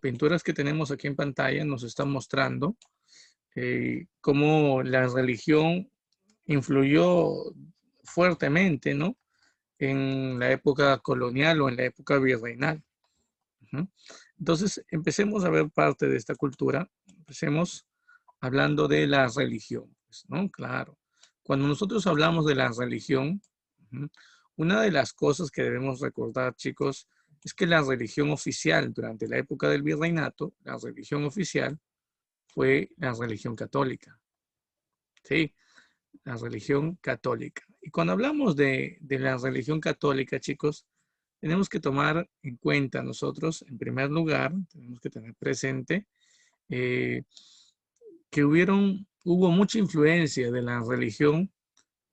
pinturas que tenemos aquí en pantalla nos están mostrando cómo la religión influyó fuertemente, ¿no? En la época colonial o en la época virreinal. Entonces, empecemos a ver parte de esta cultura. Empecemos hablando de la religión, pues, ¿no? Claro. Cuando nosotros hablamos de la religión, una de las cosas que debemos recordar, chicos, es que la religión oficial durante la época del virreinato, la religión oficial fue la religión católica. Sí, la religión católica. Y cuando hablamos de la religión católica, chicos, tenemos que tomar en cuenta nosotros, en primer lugar, tenemos que tener presente eh, que hubo mucha influencia de la religión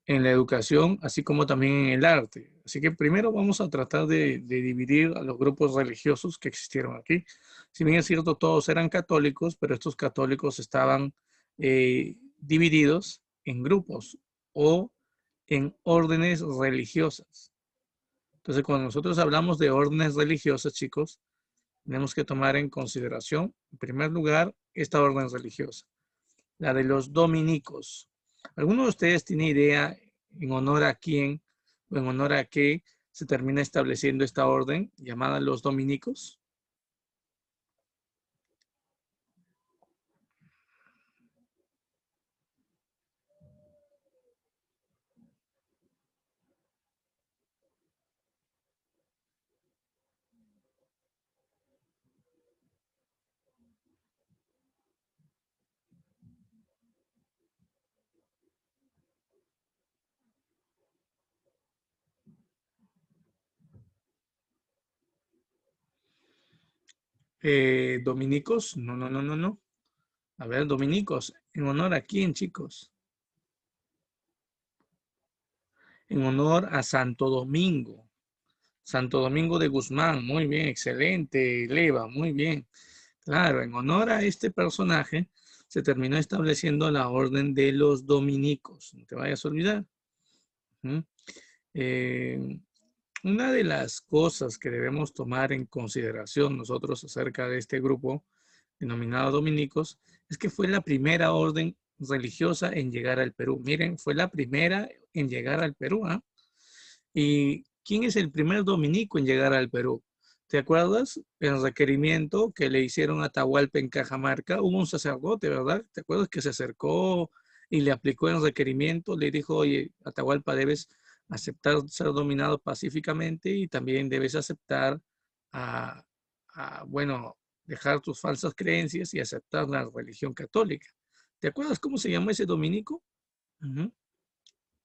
en la educación, así como también en el arte. Así que primero vamos a tratar de dividir a los grupos religiosos que existieron aquí. Si bien es cierto, todos eran católicos, pero estos católicos estaban divididos en grupos o en órdenes religiosas. Entonces, cuando nosotros hablamos de órdenes religiosas, chicos, tenemos que tomar en consideración, en primer lugar, esta orden religiosa, la de los dominicos. ¿Alguno de ustedes tiene idea en honor a quién o en honor a qué se termina estableciendo esta orden llamada los dominicos? ¿Dominicos? No, no, no, no, no. A ver, dominicos, ¿en honor a quién, chicos? En honor a Santo Domingo. Santo Domingo de Guzmán, muy bien, excelente, Leva, muy bien. Claro, en honor a este personaje se terminó estableciendo la orden de los dominicos, no te vayas a olvidar. ¿Mm? Eh, una de las cosas que debemos tomar en consideración nosotros acerca de este grupo denominado dominicos es que fue la primera orden religiosa en llegar al Perú. Miren, fue la primera en llegar al Perú, ¿ah? ¿Y quién es el primer dominico en llegar al Perú? ¿Te acuerdas el requerimiento que le hicieron a Atahualpa en Cajamarca? Hubo un sacerdote, ¿verdad? ¿Te acuerdas que se acercó y le aplicó el requerimiento? Le dijo, oye, Atahualpa, debes aceptar ser dominado pacíficamente y también debes aceptar, a, bueno, dejar tus falsas creencias y aceptar la religión católica. ¿Te acuerdas cómo se llamó ese dominico? Ujú.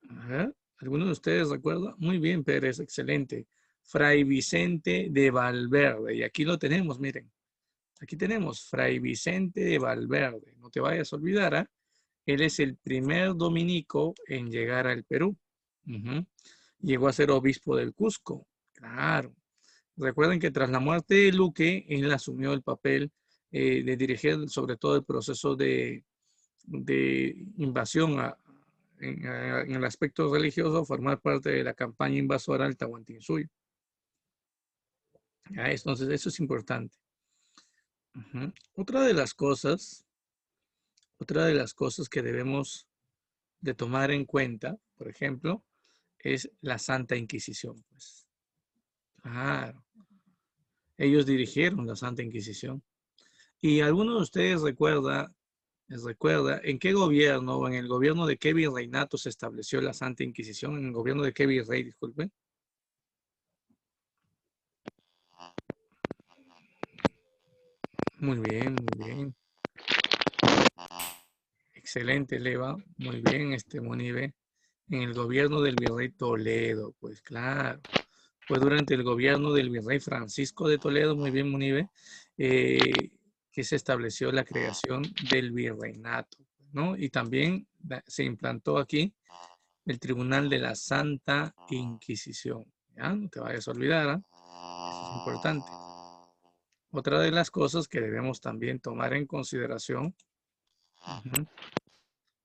A ver, ¿alguno de ustedes recuerda? Muy bien, Pérez, excelente. Fray Vicente de Valverde. Y aquí lo tenemos, miren. Aquí tenemos Fray Vicente de Valverde. No te vayas a olvidar, ¿ah? Él es el primer dominico en llegar al Perú. Ujú. Llegó a ser obispo del Cusco. Claro. Recuerden que tras la muerte de Luque, él asumió el papel de dirigir sobre todo el proceso de invasión en el aspecto religioso, formar parte de la campaña invasora al Tahuantinsuyo. Entonces, eso es importante. Otra de las cosas, que debemos de tomar en cuenta, por ejemplo, es la Santa Inquisición. Pues. Claro, ellos dirigieron la Santa Inquisición. ¿Y alguno de ustedes recuerda en qué gobierno o en el gobierno de qué virreinato se estableció la Santa Inquisición? En el gobierno de qué virrey, disculpen. Muy bien, muy bien. Excelente, Leva. Muy bien, Monive. En el gobierno del virrey Toledo, pues claro. Fue durante el gobierno del virrey Francisco de Toledo, muy bien, Monive, que se estableció la creación del virreinato, ¿no? Y también se implantó aquí el Tribunal de la Santa Inquisición. ¿Ya? No te vayas a olvidar, ¿eh? Eso es importante. Otra de las cosas que debemos también tomar en consideración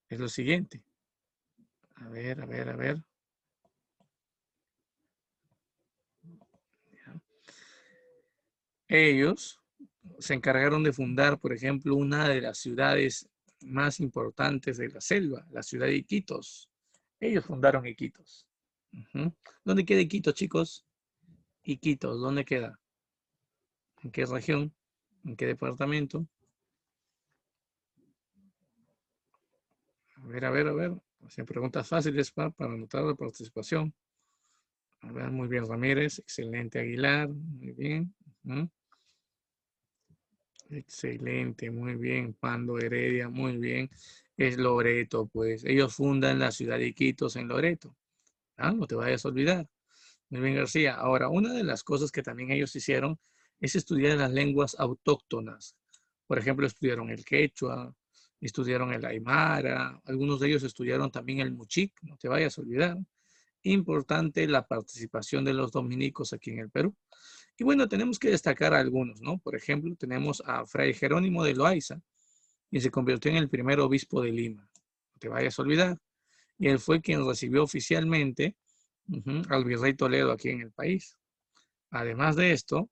es lo siguiente. A ver, a ver, a ver. Ellos, se encargaron de fundar, por ejemplo, una de las ciudades más importantes de la selva, la ciudad de Iquitos. Ellos fundaron Iquitos. Ujú. ¿Dónde queda Iquitos, chicos? Iquitos, ¿dónde queda? ¿En qué región? ¿En qué departamento? A ver, a ver, a ver. Hacen preguntas fáciles para anotar la participación. A ver, muy bien, Ramírez. Excelente, Aguilar. Muy bien. Ujú. Excelente, muy bien. Pando Heredia, muy bien. Es Loreto, pues. Ellos fundan la ciudad de Iquitos en Loreto. Ah, no te vayas a olvidar. Muy bien, García. Ahora, una de las cosas que también ellos hicieron es estudiar las lenguas autóctonas. Por ejemplo, estudiaron el quechua, estudiaron el aymara, algunos de ellos estudiaron también el muchic, no te vayas a olvidar. Importante la participación de los dominicos aquí en el Perú. Y bueno, tenemos que destacar a algunos, ¿no? Por ejemplo, tenemos a Fray Jerónimo de Loaiza, y se convirtió en el primer obispo de Lima. No te vayas a olvidar. Y él fue quien recibió oficialmente al virrey Toledo aquí en el país. Además de esto,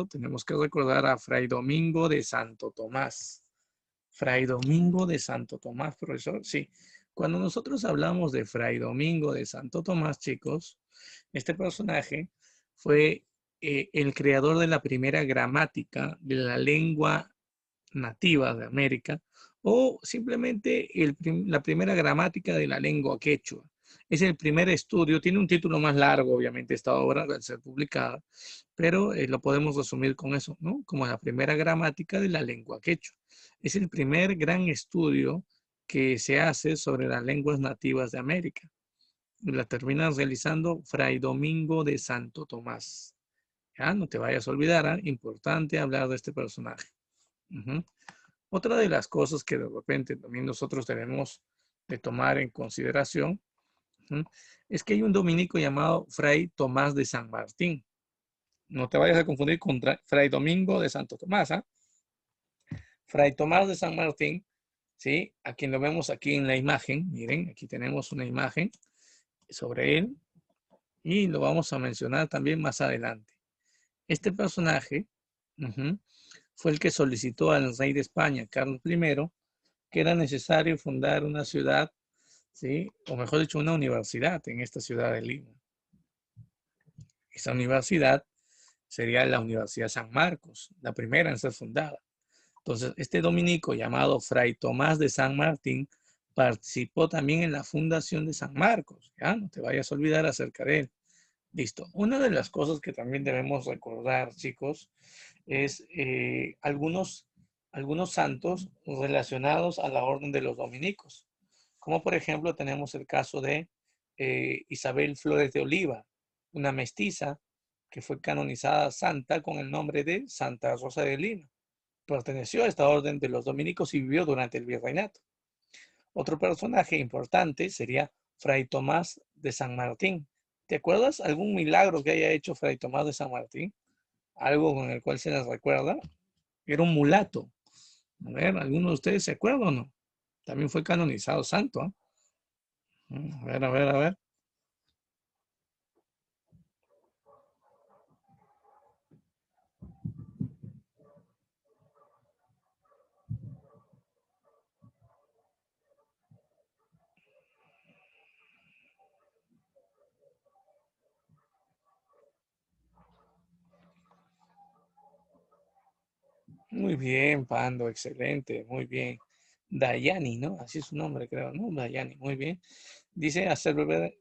tenemos que recordar a Fray Domingo de Santo Tomás. Fray Domingo de Santo Tomás, profesor. Sí, cuando nosotros hablamos de Fray Domingo de Santo Tomás, chicos, este personaje fue el creador de la primera gramática de la lengua nativa de América o simplemente la primera gramática de la lengua quechua. Es el primer estudio, tiene un título más largo, obviamente, esta obra al ser publicada, pero lo podemos resumir con eso, ¿no? Como la primera gramática de la lengua quechua. Es el primer gran estudio que se hace sobre las lenguas nativas de América. Y la termina realizando Fray Domingo de Santo Tomás. Ya, no te vayas a olvidar, ¿eh? Importante hablar de este personaje. Ujú. Otra de las cosas que de repente también nosotros debemos de tomar en consideración es que hay un dominico llamado Fray Tomás de San Martín. No te vayas a confundir con Fray Domingo de Santo Tomás. ¿Ah? Fray Tomás de San Martín, ¿sí? A quien lo vemos aquí en la imagen. Miren, aquí tenemos una imagen sobre él y lo vamos a mencionar también más adelante. Este personaje fue el que solicitó al rey de España, Carlos I, que era necesario fundar una ciudad, ¿sí? O mejor dicho, una universidad en esta ciudad de Lima. Esa universidad sería la Universidad San Marcos, la primera en ser fundada. Entonces, este dominico llamado Fray Tomás de San Martín participó también en la fundación de San Marcos. Ya no te vayas a olvidar acerca de él. Listo. Una de las cosas que también debemos recordar, chicos, es algunos santos relacionados a la orden de los dominicos. Como por ejemplo tenemos el caso de Isabel Flores de Oliva, una mestiza que fue canonizada santa con el nombre de Santa Rosa de Lima. Perteneció a esta orden de los dominicos y vivió durante el virreinato. Otro personaje importante sería Fray Tomás de San Martín. ¿Te acuerdas algún milagro que haya hecho Fray Tomás de San Martín? Algo con el cual se les recuerda. Era un mulato. A ver, ¿alguno de ustedes se acuerda o no? También fue canonizado santo. ¿Eh? A ver, a ver, a ver. Muy bien, Pando, excelente, muy bien. Dayani, ¿no? Así es su nombre, creo, ¿no? Dayani, muy bien. Dice hacer beber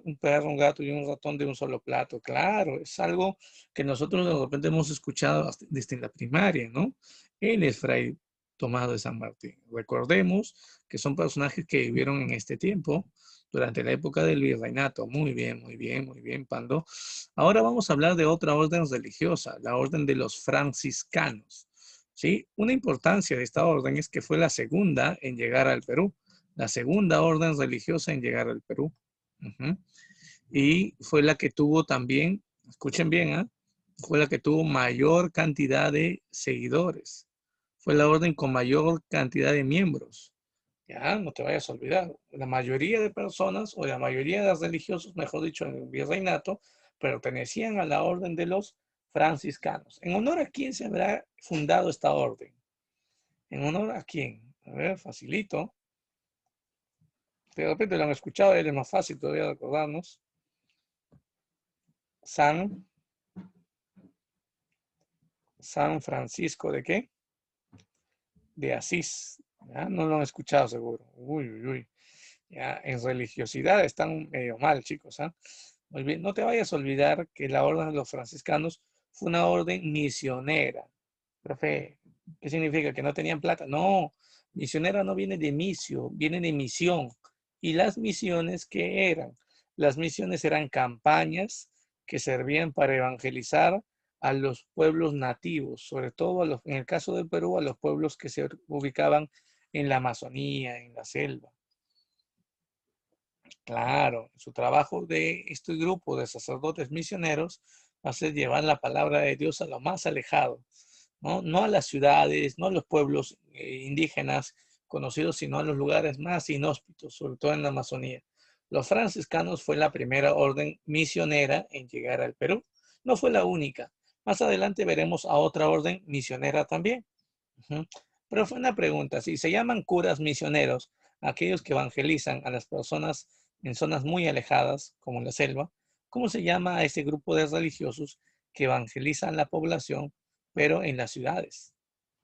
un perro, un gato y un ratón de un solo plato. Claro, es algo que nosotros de repente hemos escuchado desde la primaria, ¿no? Él es Fray Tomás de San Martín. Recordemos que son personajes que vivieron en este tiempo, durante la época del virreinato. Muy bien, muy bien, muy bien, Pando. Ahora vamos a hablar de otra orden religiosa, la orden de los franciscanos. ¿Sí? Una importancia de esta orden es que fue la segunda en llegar al Perú, la segunda orden religiosa en llegar al Perú. Y fue la que tuvo también, escuchen bien, ¿eh? Fue la que tuvo mayor cantidad de seguidores. Fue la orden con mayor cantidad de miembros. Ya, no te vayas a olvidar. La mayoría de personas, o la mayoría de los religiosos, mejor dicho, en el virreinato, pertenecían a la orden de los franciscanos. ¿En honor a quién se habrá fundado esta orden? ¿En honor a quién? A ver, facilito. De repente lo han escuchado, es más fácil todavía recordarnos. San Francisco, ¿de qué? De Asís. ¿Ya? No lo han escuchado seguro. Uy, uy, uy. Ya, en religiosidad están medio mal, chicos. ¿Ah? Muy bien, no te vayas a olvidar que la orden de los franciscanos fue una orden misionera. Profe, ¿qué significa? ¿Que no tenían plata? No, misionera no viene de misio, viene de misión. ¿Y las misiones qué eran? Las misiones eran campañas que servían para evangelizar a los pueblos nativos, sobre todo en el caso del Perú, a los pueblos que se ubicaban en la Amazonía, en la selva. Claro, su trabajo de este grupo de sacerdotes misioneros va a ser llevar la palabra de Dios a lo más alejado, ¿no? No a las ciudades, no a los pueblos indígenas conocidos, sino a los lugares más inhóspitos, sobre todo en la Amazonía. Los franciscanos fue la primera orden misionera en llegar al Perú. No fue la única. Más adelante veremos a otra orden misionera también. Ujú. Pero fue una pregunta, si se llaman curas misioneros, aquellos que evangelizan a las personas en zonas muy alejadas, como la selva, ¿cómo se llama a ese grupo de religiosos que evangelizan la población, pero en las ciudades?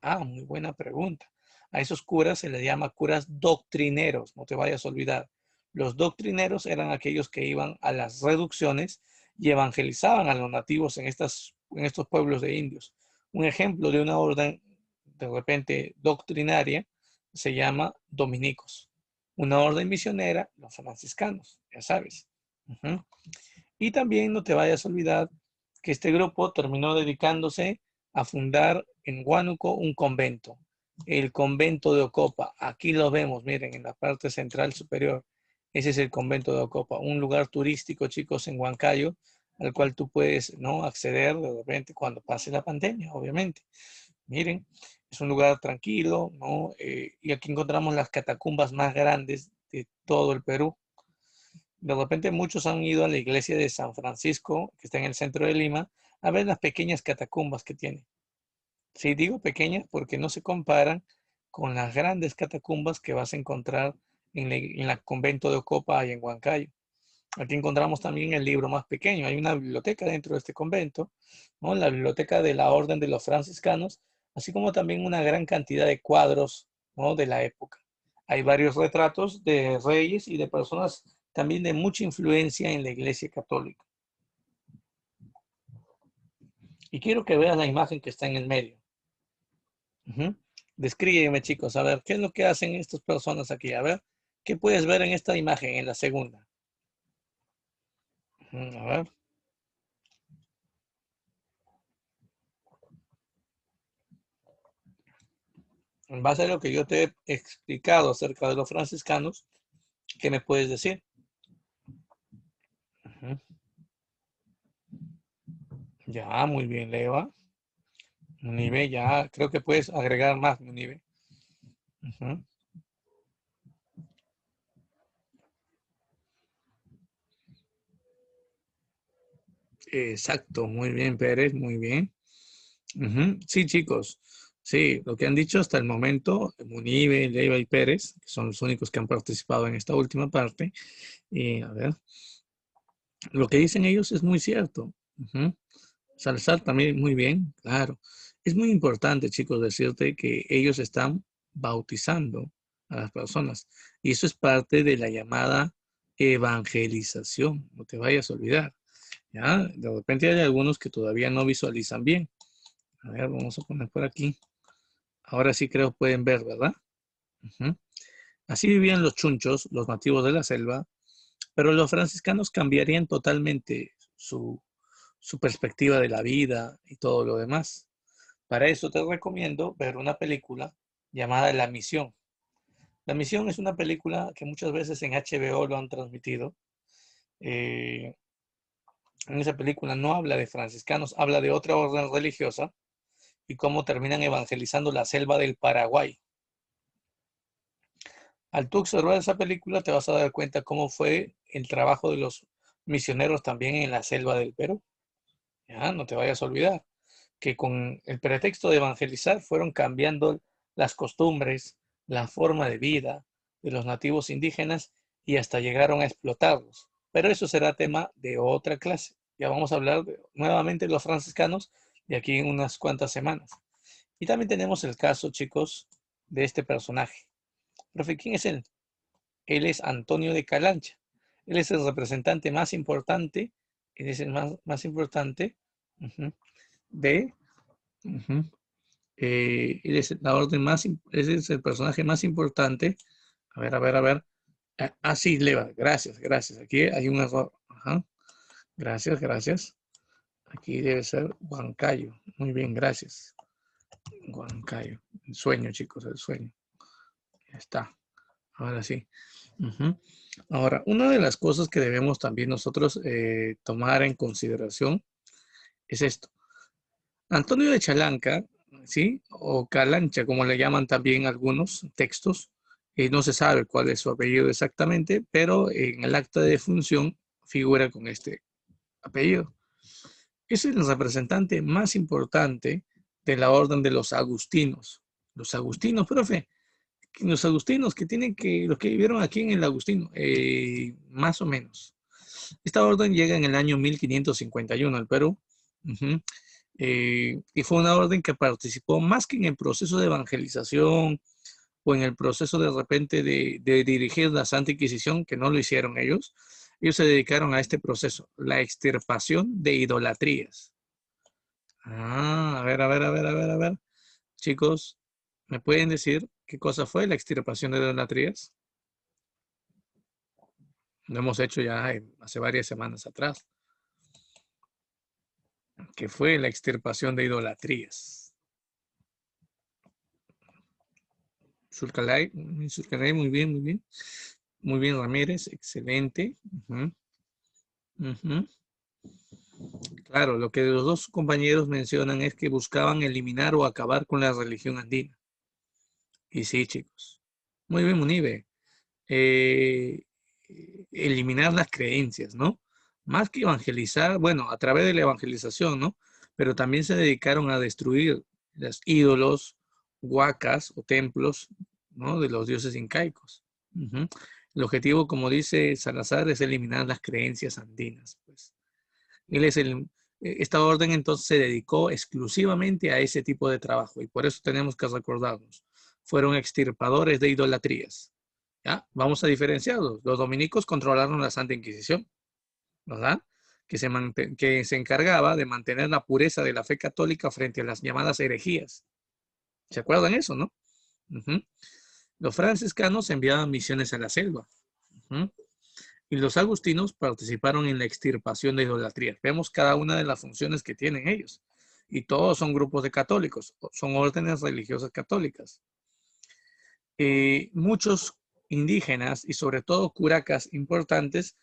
Ah, muy buena pregunta. A esos curas se les llama curas doctrineros, no te vayas a olvidar. Los doctrineros eran aquellos que iban a las reducciones y evangelizaban a los nativos en estos pueblos de indios. Un ejemplo de una orden de repente doctrinaria se llama dominicos. Una orden misionera, los franciscanos, ya sabes. Uh-huh. Y también no te vayas a olvidar que este grupo terminó dedicándose a fundar en Huánuco un convento, el convento de Ocopa. Aquí lo vemos, miren, en la parte central superior. Ese es el convento de Ocopa, un lugar turístico, chicos, en Huancayo, al cual tú puedes, ¿no?, acceder de repente cuando pase la pandemia, obviamente. Miren, es un lugar tranquilo, ¿no? Y aquí encontramos las catacumbas más grandes de todo el Perú. De repente muchos han ido a la iglesia de San Francisco, que está en el centro de Lima, a ver las pequeñas catacumbas que tiene. Sí, digo pequeñas porque no se comparan con las grandes catacumbas que vas a encontrar en la convento de Ocopa y en Huancayo. Aquí encontramos también el libro más pequeño. Hay una biblioteca dentro de este convento, ¿no? La biblioteca de la Orden de los Franciscanos, así como también una gran cantidad de cuadros, ¿no?, de la época. Hay varios retratos de reyes y de personas también de mucha influencia en la Iglesia Católica. Y quiero que veas la imagen que está en el medio. Uh-huh. Descríbeme, chicos, a ver, ¿qué es lo que hacen estas personas aquí? A ver, ¿qué puedes ver en esta imagen, en la segunda? A ver. En base a lo que yo te he explicado acerca de los franciscanos, ¿qué me puedes decir? Uh-huh. Ya, muy bien, Leva. Munive, ya, creo que puedes agregar más, Munive. Uh-huh. Exacto, muy bien, Pérez, muy bien. Uh-huh. Sí, chicos, sí, lo que han dicho hasta el momento, Munive, Leiva y Pérez, que son los únicos que han participado en esta última parte, y a ver, lo que dicen ellos es muy cierto. Uh-huh. Salazar también muy bien, claro. Es muy importante, chicos, decirte que ellos están bautizando a las personas y eso es parte de la llamada evangelización, no te vayas a olvidar. ¿Ya? De repente hay algunos que todavía no visualizan bien. A ver, vamos a poner por aquí. Ahora sí creo pueden ver, ¿verdad? Uh-huh. Así vivían los chunchos, los nativos de la selva, pero los franciscanos cambiarían totalmente su perspectiva de la vida y todo lo demás. Para eso te recomiendo ver una película llamada La Misión. La Misión es una película que muchas veces en HBO lo han transmitido. Eh, en esa película no habla de franciscanos, habla de otra orden religiosa y cómo terminan evangelizando la selva del Paraguay. Al tú observar esa película te vas a dar cuenta cómo fue el trabajo de los misioneros también en la selva del Perú. Ya, no te vayas a olvidar que con el pretexto de evangelizar fueron cambiando las costumbres, la forma de vida de los nativos indígenas y hasta llegaron a explotarlos. Pero eso será tema de otra clase. Ya vamos a hablar nuevamente de los franciscanos de aquí en unas cuantas semanas. Y también tenemos el caso, chicos, de este personaje. Profe, ¿quién es él? Él es Antonio de Calancha. Él es el representante más importante, él es el más importante ujú, de, ujú, él es la orden más, él es el personaje más importante. A ver, a ver, a ver. Sí, Leva, gracias, gracias. Aquí hay un error. Ajá. Gracias, gracias. Aquí debe ser Huancayo. Muy bien, gracias. Huancayo. El sueño, chicos, el sueño. Ya está. Ahora sí. Ujú. Ahora, una de las cosas que debemos también nosotros tomar en consideración es esto. Antonio de Chalanca, ¿sí? O Calancha, como le llaman también algunos textos, no se sabe cuál es su apellido exactamente, pero en el acta de defunción figura con este apellido. Es el representante más importante de la orden de los agustinos. Los agustinos, profe, los agustinos que tienen que, los que vivieron aquí en el Agustino, más o menos. Esta orden llega en el año 1551 al Perú. Ujú. Y fue una orden que participó más que en el proceso de evangelización o en el proceso de repente de dirigir la Santa Inquisición, que no lo hicieron ellos. Ellos se dedicaron a este proceso, la extirpación de idolatrías. A ver, a ver, a ver, a ver, a ver. Chicos, ¿me pueden decir qué cosa fue la extirpación de idolatrías? Lo hemos hecho ya hace varias semanas atrás. ¿Qué fue la extirpación de idolatrías? Surcalay, Surcalay, muy bien, muy bien. Muy bien, Ramírez, excelente. Ujú, ujú. Claro, lo que los dos compañeros mencionan es que buscaban eliminar o acabar con la religión andina. Y sí, chicos. Muy bien, Munibe. eh, eliminar las creencias, ¿no? Más que evangelizar, bueno, a través de la evangelización, ¿no? Pero también se dedicaron a destruir los ídolos, huacas o templos, ¿no? De los dioses incaicos. Ujú. El objetivo, como dice Salazar, es eliminar las creencias andinas, pues. Él es esta orden entonces se dedicó exclusivamente a ese tipo de trabajo y por eso tenemos que recordarnos. Fueron extirpadores de idolatrías. ¿Ya? Vamos a diferenciarlos. Los dominicos controlaron la Santa Inquisición, ¿verdad? Que se encargaba de mantener la pureza de la fe católica frente a las llamadas herejías. ¿Se acuerdan eso, no? Ujú. Los franciscanos enviaban misiones a la selva. Ujú. Y los agustinos participaron en la extirpación de idolatrías. Vemos cada una de las funciones que tienen ellos. Y todos son grupos de católicos, son órdenes religiosas católicas. Muchos indígenas y sobre todo curacas importantes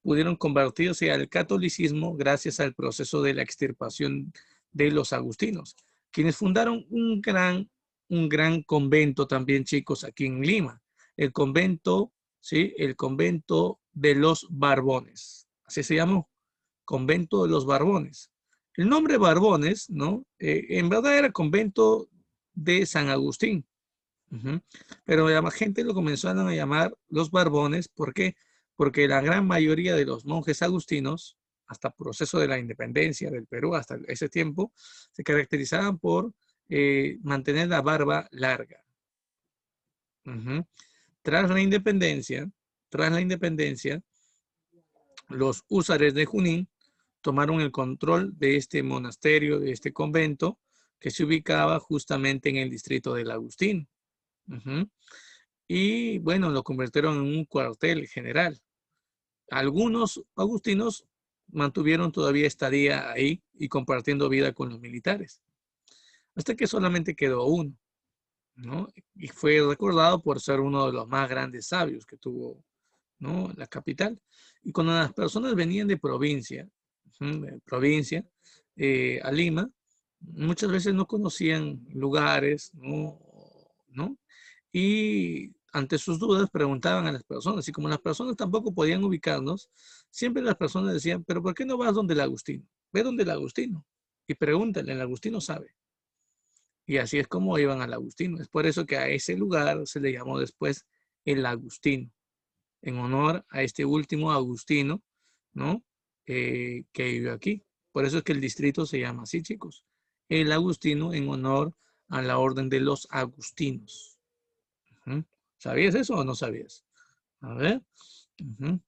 pudieron convertirse al catolicismo gracias al proceso de la extirpación de los agustinos, quienes fundaron un gran convento también, chicos, aquí en Lima, el convento, ¿sí? El convento de los Barbones, así se llamó, convento de los Barbones. El nombre Barbones, ¿no? En verdad era convento de San Agustín. Ujú. Pero la gente lo comenzaron a llamar los Barbones. ¿Por qué? Porque la gran mayoría de los monjes agustinos, hasta el proceso de la independencia del Perú, hasta ese tiempo, se caracterizaban por mantener la barba larga. Ujú. Tras la independencia, tras la independencia, los húsares de Junín tomaron el control de este monasterio, de este convento, que se ubicaba justamente en el distrito del Agustín. Ujú. Y bueno, lo convirtieron en un cuartel general. Algunos agustinos mantuvieron todavía estadía ahí y compartiendo vida con los militares, hasta que solamente quedó uno, ¿no? Y fue recordado por ser uno de los más grandes sabios que tuvo, ¿no? La capital. Y cuando las personas venían de provincia, de provincia a Lima, muchas veces no conocían lugares, ¿no? ¿No? Y ante sus dudas, preguntaban a las personas. Y como las personas tampoco podían ubicarnos, siempre las personas decían, pero ¿por qué no vas donde el Agustino? Ve donde el Agustino y pregúntale, el Agustino sabe. Y así es como iban al Agustino. Es por eso que a ese lugar se le llamó después el Agustino, en honor a este último Agustino, ¿no? Que vive aquí. Por eso es que el distrito se llama así, chicos. El Agustino en honor a la orden de los agustinos. ¿Mm? ¿Sabías eso o no sabías? A ver. Ujú.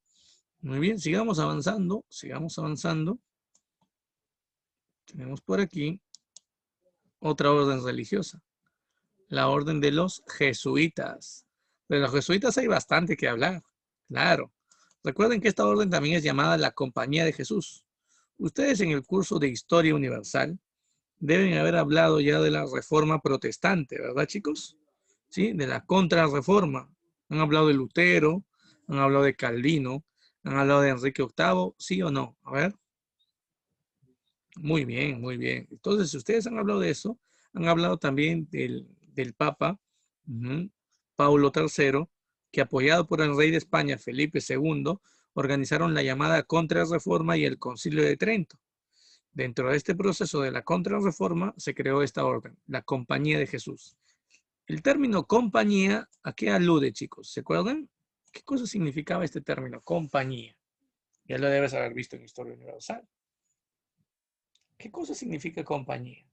Muy bien, sigamos avanzando, sigamos avanzando. Tenemos por aquí otra orden religiosa, la orden de los jesuitas. De los jesuitas hay bastante que hablar, claro. Recuerden que esta orden también es llamada la Compañía de Jesús. Ustedes en el curso de Historia Universal deben haber hablado ya de la Reforma Protestante, ¿verdad, chicos? ¿Sí? De la Contrarreforma. Han hablado de Lutero, han hablado de Calvino, han hablado de Enrique VIII, ¿sí o no? A ver. Muy bien, muy bien. Entonces, si ustedes han hablado de eso, han hablado también del Papa, Paulo III, que apoyado por el rey de España, Felipe II, organizaron la llamada Contrarreforma y el Concilio de Trento. Dentro de este proceso de la Contrarreforma se creó esta orden, la Compañía de Jesús. El término compañía, ¿a qué alude, chicos? ¿Se acuerdan? ¿Qué cosa significaba este término, compañía? Ya lo debes haber visto en Historia Universal. ¿Qué cosa significa compañía?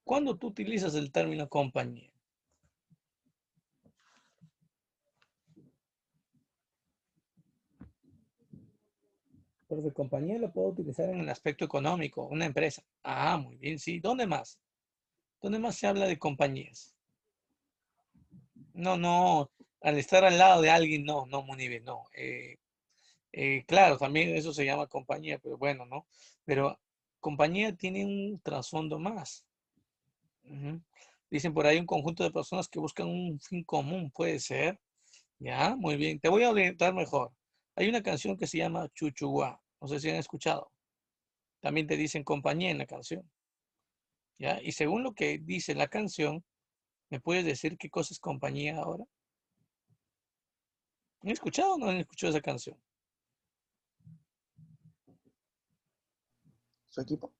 ¿Cuándo tú utilizas el término compañía? Porque compañía lo puedo utilizar en el aspecto económico, una empresa. Ah, muy bien, sí. ¿Dónde más? ¿Dónde más se habla de compañías? No, no, al estar al lado de alguien, no, no, Munibe, no. Claro, también eso se llama compañía, pero bueno, ¿no? Pero compañía tiene un trasfondo más. Ujú. Dicen por ahí un conjunto de personas que buscan un fin común, puede ser. Ya, muy bien. Te voy a orientar mejor. Hay una canción que se llama Chuchuá. No sé si han escuchado. También te dicen compañía en la canción. ¿Ya? Y según lo que dice la canción, ¿me puedes decir qué cosa es compañía ahora? ¿Han escuchado o no han escuchado esa canción? Su equipo.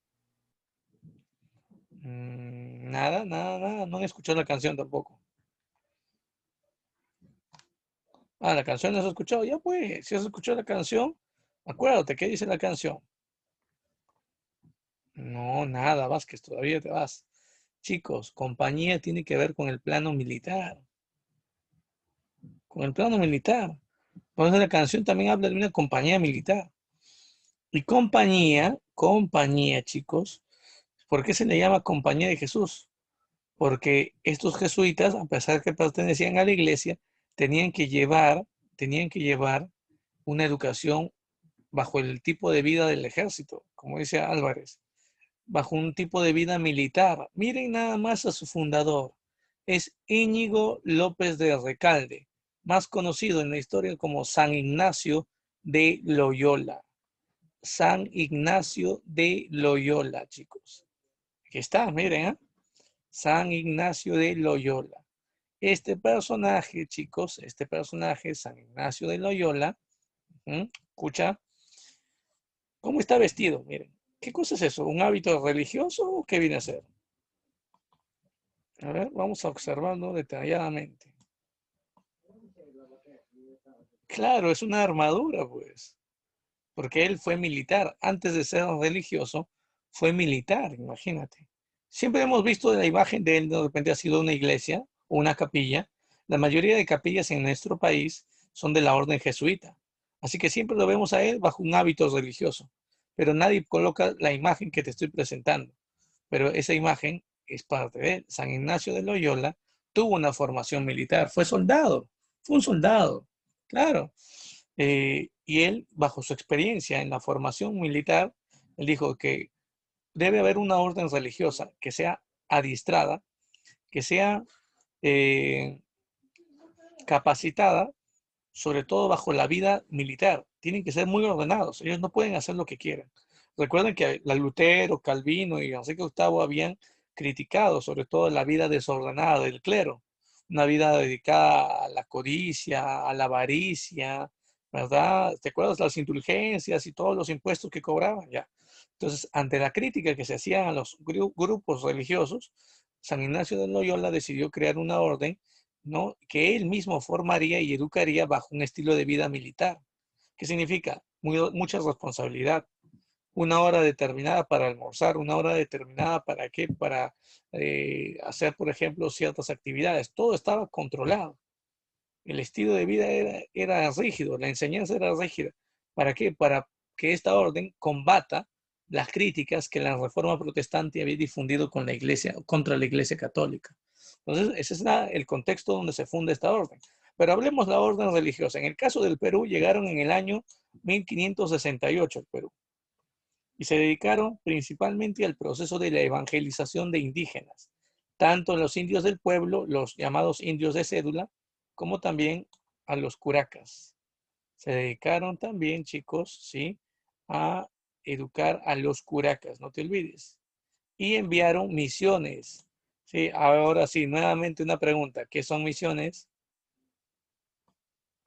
Nada, nada, nada. No han escuchado la canción tampoco. Ah, la canción no has escuchado. Ya pues, si has escuchado la canción, acuérdate, ¿qué dice la canción? No, nada, Vázquez, todavía te vas. Chicos, compañía tiene que ver con el plano militar. Con el plano militar. Por eso la canción también habla de una compañía militar. Y compañía, chicos, ¿por qué se le llama Compañía de Jesús? Porque estos jesuitas, a pesar que pertenecían a la iglesia, tenían que llevar, tenían que llevar una educación bajo el tipo de vida del ejército, como dice Álvarez, bajo un tipo de vida militar. Miren nada más a su fundador. Es Íñigo López de Recalde, más conocido en la historia como San Ignacio de Loyola. San Ignacio de Loyola, chicos. Aquí está, miren, ¿eh? San Ignacio de Loyola. Este personaje, chicos, este personaje, San Ignacio de Loyola, escucha, ¿cómo está vestido? Miren, ¿qué cosa es eso? ¿Un hábito religioso o qué viene a ser? A ver, vamos a observarlo detalladamente. Claro, es una armadura, pues, porque él fue militar. Antes de ser religioso, fue militar, imagínate. Siempre hemos visto la imagen de él, de repente ha sido una iglesia o una capilla. La mayoría de capillas en nuestro país son de la orden jesuita. Así que siempre lo vemos a él bajo un hábito religioso. Pero nadie coloca la imagen que te estoy presentando. Pero esa imagen es parte de él. San Ignacio de Loyola tuvo una formación militar, fue soldado, fue un soldado, claro. Y él, bajo su experiencia en la formación militar, él dijo que debe haber una orden religiosa que sea adiestrada, que sea eh, capacitada, sobre todo bajo la vida militar. Tienen que ser muy ordenados, ellos no pueden hacer lo que quieran. Recuerden que la Lutero, Calvino y Enrique VIII habían criticado sobre todo la vida desordenada del clero. una vida dedicada a la codicia, a la avaricia, ¿verdad? ¿Te acuerdas las indulgencias y todos los impuestos que cobraban? Ya. Entonces, ante la crítica que se hacían a los grupos religiosos, San Ignacio de Loyola decidió crear una orden, ¿no? Que él mismo formaría y educaría bajo un estilo de vida militar. ¿Qué significa? Mucha responsabilidad. Una hora determinada para almorzar, una hora determinada para qué, para hacer, por ejemplo, ciertas actividades. Todo estaba controlado. El estilo de vida era rígido, la enseñanza era rígida. ¿Para qué? Para que esta orden combata las críticas que la Reforma Protestante había difundido con la iglesia, contra la Iglesia Católica. Entonces, ese es el contexto donde se funda esta orden. Pero hablemos de la orden religiosa. En el caso del Perú, llegaron en el año 1568 al Perú y se dedicaron principalmente al proceso de la evangelización de indígenas, tanto los indios del pueblo, los llamados indios de cédula, como también a los curacas. Se dedicaron también, chicos, ¿sí?, a educar a los curacas, no te olvides. Y enviaron misiones. Sí, ahora sí, nuevamente una pregunta. ¿Qué son misiones?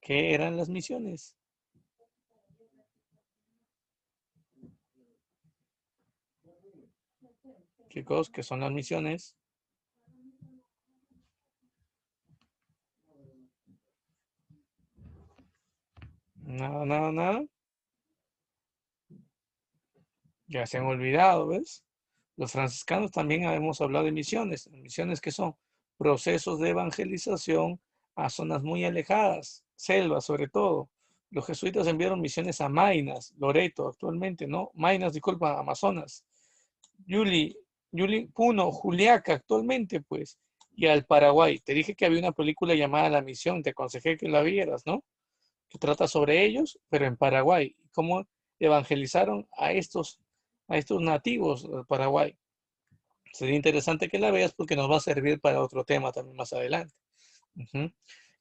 ¿Qué eran las misiones? Chicos, ¿qué son las misiones? Nada, nada, nada. Ya se han olvidado, ¿ves? Los franciscanos también hemos hablado de misiones. ¿Misiones qué son? Procesos de evangelización a zonas muy alejadas, selvas sobre todo. Los jesuitas enviaron misiones a Maynas, Loreto actualmente, ¿no? Maynas, disculpa, Amazonas. Yuli, Puno, Juliaca actualmente, pues. Y al Paraguay. Te dije que había una película llamada La Misión, te aconsejé que la vieras, ¿no? Que trata sobre ellos, pero en Paraguay. Cómo evangelizaron a estos nativos del Paraguay. Sería interesante que la veas porque nos va a servir para otro tema también más adelante. Ujú.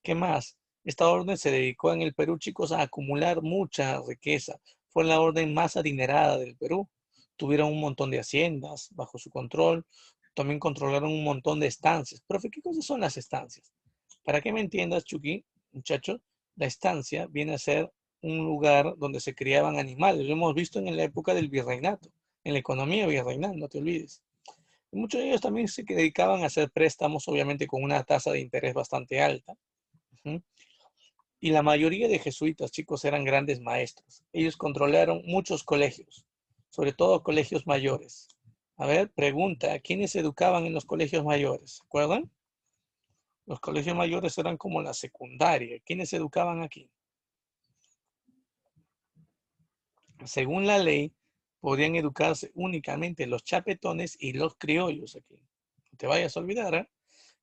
¿Qué más? Esta orden se dedicó en el Perú, chicos, a acumular mucha riqueza. Fue la orden más adinerada del Perú. Tuvieron un montón de haciendas bajo su control. También controlaron un montón de estancias. Profe, ¿qué cosas son las estancias? Para que me entiendas, Chucky, muchacho, la estancia viene a ser un lugar donde se criaban animales. Lo hemos visto en la época del virreinato, en la economía virreinal, no te olvides. Y muchos de ellos también se dedicaban a hacer préstamos, obviamente con una tasa de interés bastante alta. Ujú. Y la mayoría de jesuitas, chicos, eran grandes maestros. Ellos controlaron muchos colegios, sobre todo colegios mayores. A ver, pregunta, ¿quiénes educaban en los colegios mayores? ¿Se acuerdan? Los colegios mayores eran como la secundaria. ¿Quiénes educaban aquí? Según la ley, podían educarse únicamente los chapetones y los criollos aquí. No te vayas a olvidar, ¿eh?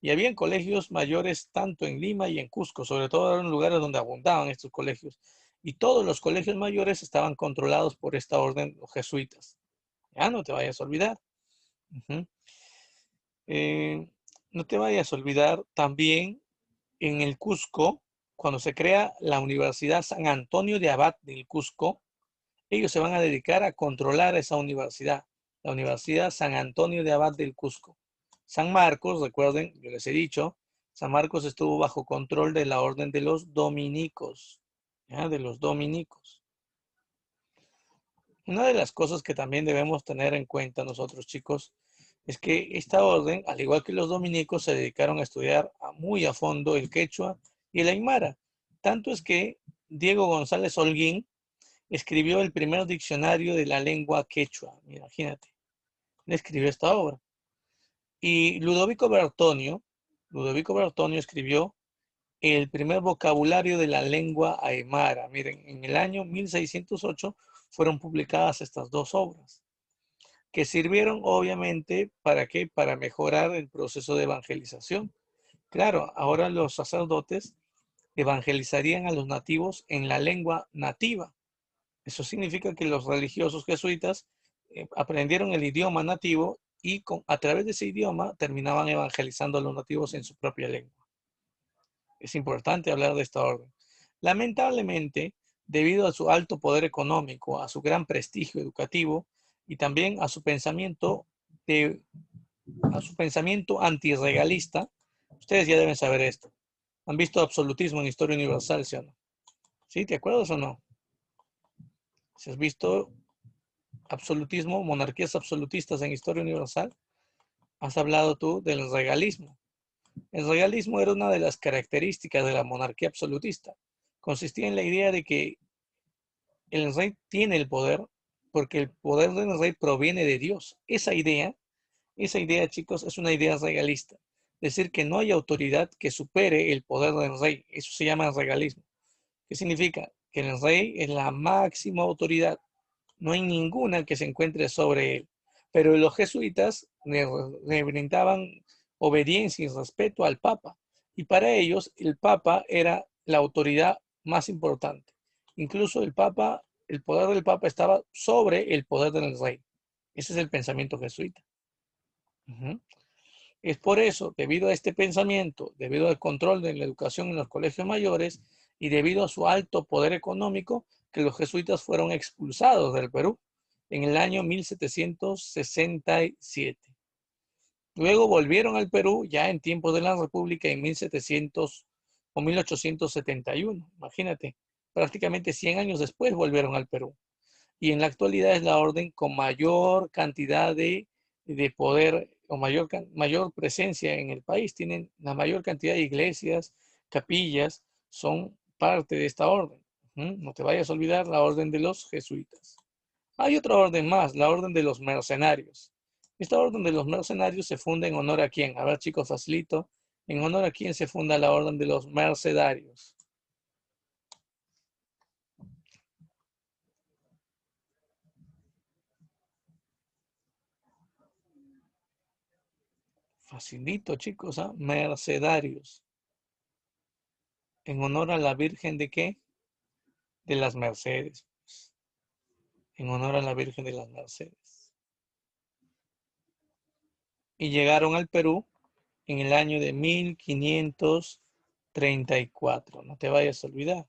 Y habían colegios mayores tanto en Lima y en Cusco, sobre todo eran lugares donde abundaban estos colegios. Y todos los colegios mayores estaban controlados por esta orden, los jesuitas. Ya no te vayas a olvidar. Ujú. Eh, no te vayas a olvidar también en el Cusco, cuando se crea la Universidad San Antonio de Abad del Cusco, ellos se van a dedicar a controlar esa universidad, la Universidad San Antonio de Abad del Cusco. San Marcos, recuerden, yo les he dicho, San Marcos estuvo bajo control de la orden de los dominicos, ¿ya? De los dominicos. Una de las cosas que también debemos tener en cuenta nosotros, chicos, es que esta orden, al igual que los dominicos, se dedicaron a estudiar muy a fondo el quechua y el aymara. Tanto es que Diego González Holguín escribió el primer diccionario de la lengua quechua. Imagínate, él escribió esta obra. Y Ludovico Bertonio escribió el primer vocabulario de la lengua aymara. Miren, en el año 1608 fueron publicadas estas dos obras, que sirvieron obviamente para qué, para mejorar el proceso de evangelización. Claro, ahora los sacerdotes evangelizarían a los nativos en la lengua nativa. Eso significa que los religiosos jesuitas aprendieron el idioma nativo y a través de ese idioma terminaban evangelizando a los nativos en su propia lengua. Es importante hablar de esta orden. Lamentablemente, debido a su alto poder económico, a su gran prestigio educativo y también a su pensamiento antirregalista, Ustedes ya deben saber esto. ¿Han visto absolutismo en Historia Universal, sí o no? ¿Sí? ¿Te acuerdas o no? Si has visto absolutismo, monarquías absolutistas en Historia Universal, has hablado tú del regalismo. El regalismo era una de las características de la monarquía absolutista. Consistía en la idea de que el rey tiene el poder porque el poder del rey proviene de Dios. Esa idea, chicos, es una idea regalista. Decir que no hay autoridad que supere el poder del rey. Eso se llama regalismo. ¿Qué significa? Que el rey es la máxima autoridad. No hay ninguna que se encuentre sobre él. Pero los jesuitas le brindaban obediencia y respeto al Papa. Y para ellos el Papa era la autoridad más importante. Incluso el Papa, el poder del Papa estaba sobre el poder del rey. Ese es el pensamiento jesuita. Uh-huh. Es por eso, debido a este pensamiento, debido al control de la educación en los colegios mayores y debido a su alto poder económico, que los jesuitas fueron expulsados del Perú en el año 1767. Luego volvieron al Perú ya en tiempos de la República en 1700 o 1871. Imagínate, prácticamente 100 años después volvieron al Perú. Y en la actualidad es la orden con mayor cantidad de poder o mayor presencia en el país. Tienen la mayor cantidad de iglesias, capillas, son parte de esta orden. No te vayas a olvidar la orden de los jesuitas. Hay otra orden más, la orden de los mercenarios. Esta orden de los mercenarios se funda en honor a quién. A ver, chicos, facilito. En honor a quién se funda la orden de los mercenarios. Facilito, chicos, ¿ah? Mercedarios. En honor a la Virgen de qué? De las Mercedes. En honor a la Virgen de las Mercedes. Y llegaron al Perú en el año de 1534. No te vayas a olvidar.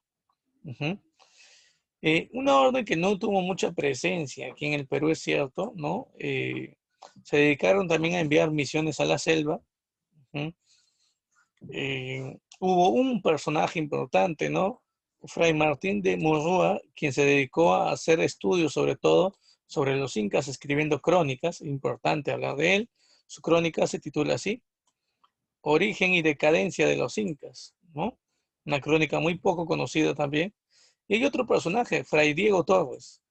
Una orden que no tuvo mucha presencia aquí en el Perú, es cierto, ¿no? Se dedicaron también a enviar misiones a la selva. Hubo un personaje importante, ¿no? Fray Martín de Murrúa, quien se dedicó a hacer estudios sobre todo sobre los incas, escribiendo crónicas, importante hablar de él. Su crónica se titula así, Origen y decadencia de los incas, ¿no? Una crónica muy poco conocida también. Y hay otro personaje, Fray Diego Torres.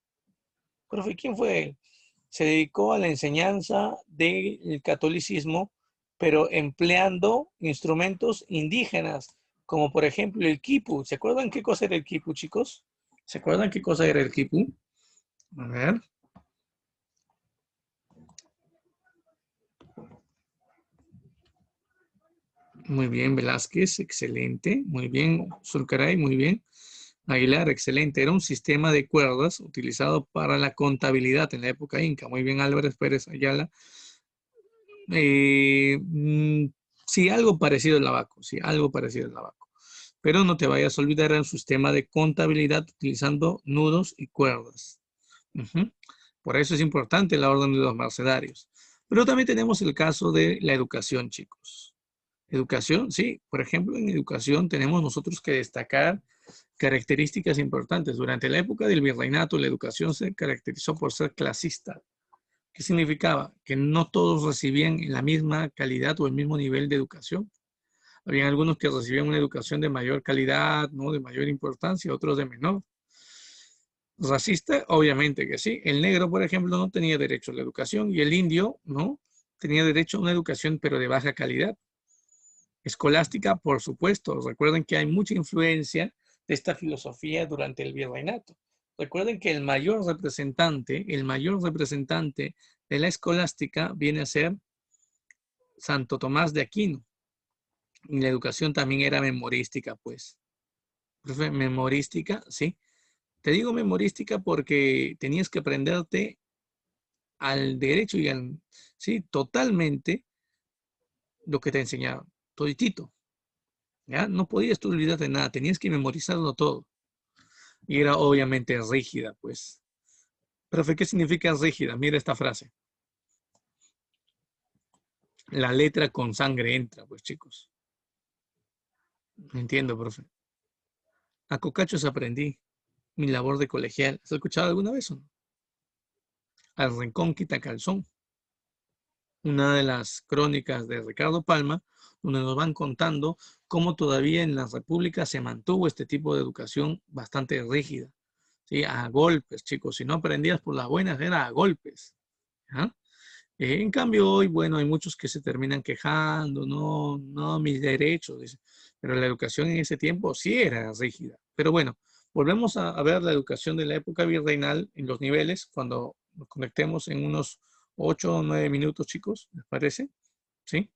Profe, ¿quién fue él? Se dedicó a la enseñanza del catolicismo, pero empleando instrumentos indígenas, como por ejemplo el quipu. ¿Se acuerdan qué cosa era el quipu, chicos? ¿Se acuerdan qué cosa era el quipu? A ver. Muy bien, Velázquez, excelente. Muy bien, Zulcaray, muy bien. Aguilar, excelente. Era un sistema de cuerdas utilizado para la contabilidad en la época inca. Muy bien, Álvarez Pérez Ayala. Sí, algo parecido al abaco, sí, algo parecido al abaco. Pero no te vayas a olvidar en un sistema de contabilidad utilizando nudos y cuerdas. Por eso es importante la orden de los mercenarios. Pero también tenemos el caso de la educación, chicos. Educación, sí. Por ejemplo, en educación tenemos nosotros que destacar características importantes. Durante la época del virreinato, la educación se caracterizó por ser clasista. ¿Qué significaba? Que no todos recibían la misma calidad o el mismo nivel de educación. Habían algunos que recibían una educación de mayor calidad, ¿no? De mayor importancia, otros de menor. Racista, obviamente que sí. El negro, por ejemplo, no tenía derecho a la educación y el indio, ¿no? Tenía derecho a una educación, pero de baja calidad. Escolástica, por supuesto. Recuerden que hay mucha influencia de esta filosofía durante el virreinato. Recuerden que el mayor representante de la escolástica viene a ser Santo Tomás de Aquino. Y la educación también era memorística, pues. Profe, memorística, sí. Te digo memorística porque tenías que aprenderte al derecho y al, sí, totalmente lo que te enseñaban, toditito. ¿Ya? No podías tú olvidarte de nada, tenías que memorizarlo todo. Y era obviamente rígida, pues. Profe, ¿qué significa rígida? Mira esta frase. La letra con sangre entra, pues chicos. No entiendo, profe. A cocachos aprendí mi labor de colegial. ¿Has escuchado alguna vez o no? Al rincón quita calzón. Una de las crónicas de Ricardo Palma, donde nos van contando cómo todavía en la República se mantuvo este tipo de educación bastante rígida, ¿sí? A golpes, chicos. Si no aprendías por las buenas, era a golpes. ¿Ya? En cambio, hoy, bueno, hay muchos que se terminan quejando, no, no, mis derechos, dice. Pero la educación en ese tiempo sí era rígida. Pero bueno, volvemos a ver la educación de la época virreinal en los niveles, cuando nos conectemos en unos 8 o 9 minutos, chicos, ¿les parece? ¿Sí?